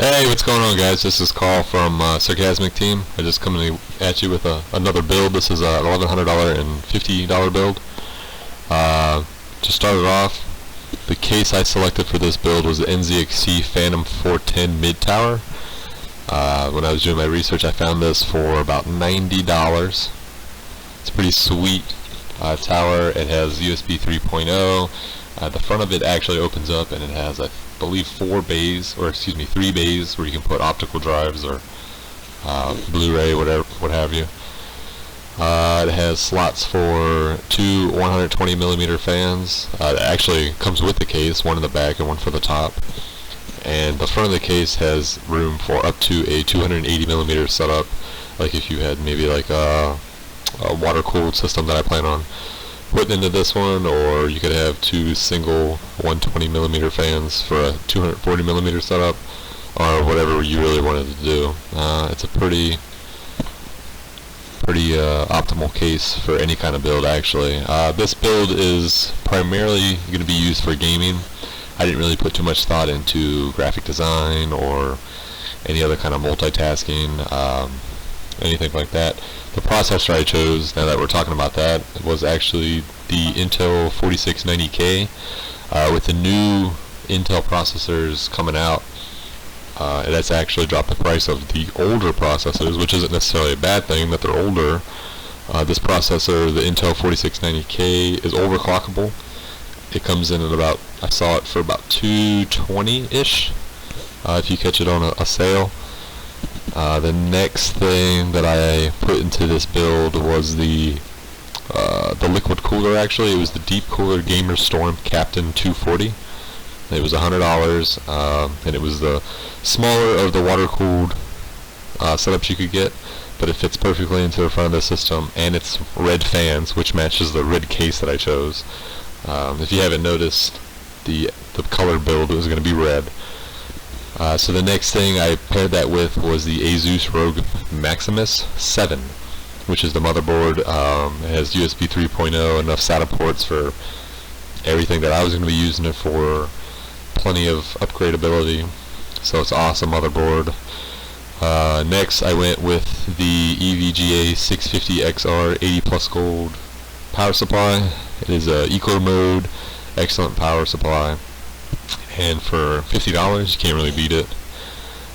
Hey, what's going on, guys? This is Carl from Sarcasmic team. I just coming at you with another build. This is an $1,100 and $50 build. To start it off, the case I selected for this build was the NZXT Phantom 410 mid tower. When I was doing my research, I found this for about $90. It's a pretty sweet tower. It has USB 3.0. The front of it actually opens up, and it has, I believe, 3 bays where you can put optical drives or Blu-ray, what have you. It has slots for 2 120mm fans. It actually comes with the case, one in the back and one for the top. And the front of the case has room for up to a 280mm setup, like if you had maybe like a water-cooled system that I plan on putting into this one, or you could have 2 single 120mm fans for a 240mm setup, or whatever you really wanted to do. It's a pretty optimal case for any kind of build, actually. This build is primarily going to be used for gaming. I didn't really put too much thought into graphic design or any other kind of multitasking, anything like that. The processor I chose, now that we're talking about that, was actually the Intel 4690K. With the new Intel processors coming out, it has actually dropped the price of the older processors, which isn't necessarily a bad thing that they're older. This processor, the Intel 4690K, is overclockable. It comes in at about, I saw it for about $220-ish, if you catch it on a sale. The next thing that I put into this build was the liquid cooler. Actually, it was the Deep Cooler Gamer Storm Captain 240. It was $100, and it was the smaller of the water-cooled setups you could get, but it fits perfectly into the front of the system, and it's red fans, which matches the red case that I chose. If you haven't noticed, the color build was going to be red. So the next thing I paired that with was the Asus ROG Maximus 7, which is the motherboard. It has USB 3.0, enough SATA ports for everything that I was going to be using it for, plenty of upgradability, so it's an awesome motherboard. Next I went with the EVGA 650XR 80 plus gold power supply. It is a eco mode, excellent power supply, and for $50 you can't really beat it.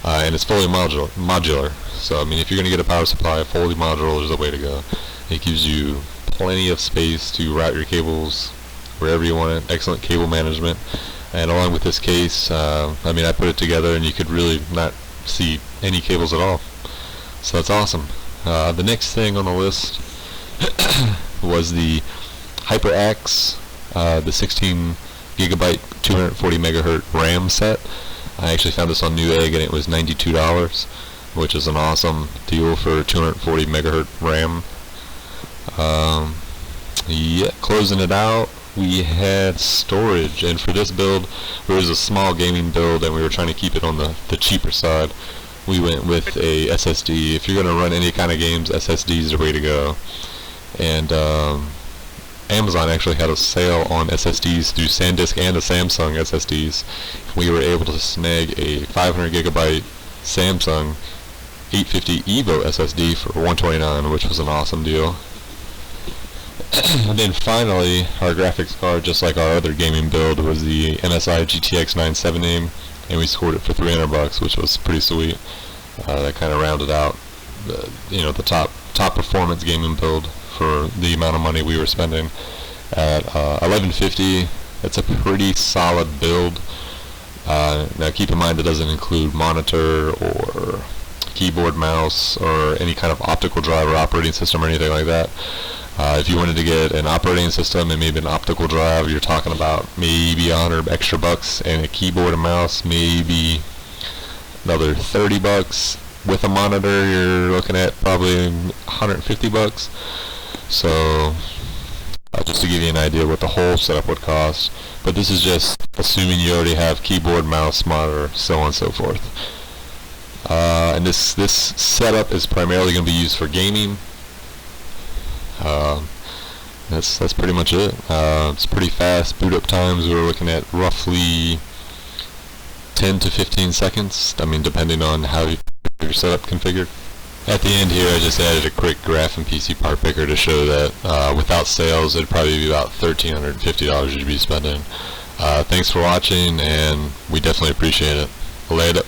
And it's fully modular, so I mean, if you're going to get a power supply, fully modular is the way to go. It gives you plenty of space to route your cables wherever you want it. Excellent cable management, and along with this case, I mean, I put it together and you could really not see any cables at all, so that's awesome. The next thing on the list was the HyperX, the 16 gigabyte 240 megahertz RAM set. I actually found this on Newegg, and it was $92, which is an awesome deal for 240 megahertz RAM. Yeah, closing it out, we had storage, and for this build, it was a small gaming build, and we were trying to keep it on the cheaper side. We went with a SSD. If you're going to run any kind of games, SSD is the way to go. And Amazon actually had a sale on SSDs through SanDisk and the Samsung SSDs. We were able to snag a 500 gigabyte Samsung 850 EVO SSD for $129, which was an awesome deal. And then finally, our graphics card, just like our other gaming build, was the MSI GTX 970, and we scored it for $300, which was pretty sweet. That kind of rounded out the top performance gaming build for the amount of money we were spending. At $1150, it's a pretty solid build. Now keep in mind that doesn't include monitor or keyboard, mouse, or any kind of optical drive or operating system or anything like that. If you wanted to get an operating system and maybe an optical drive, you're talking about maybe $100 extra, and a keyboard and mouse maybe another $30. With a monitor, you're looking at probably $150. So just to give you an idea what the whole setup would cost, but this is just assuming you already have keyboard, mouse, monitor, so on and so forth. And this setup is primarily going to be used for gaming. That's pretty much it. It's pretty fast. Boot up times, we were looking at roughly 10 to 15 seconds, I mean depending on how your setup configured. At the end here I just added a quick graph and PC part picker to show that without sales it'd probably be about $1,350 you'd be spending. Thanks for watching, and we definitely appreciate it. Later.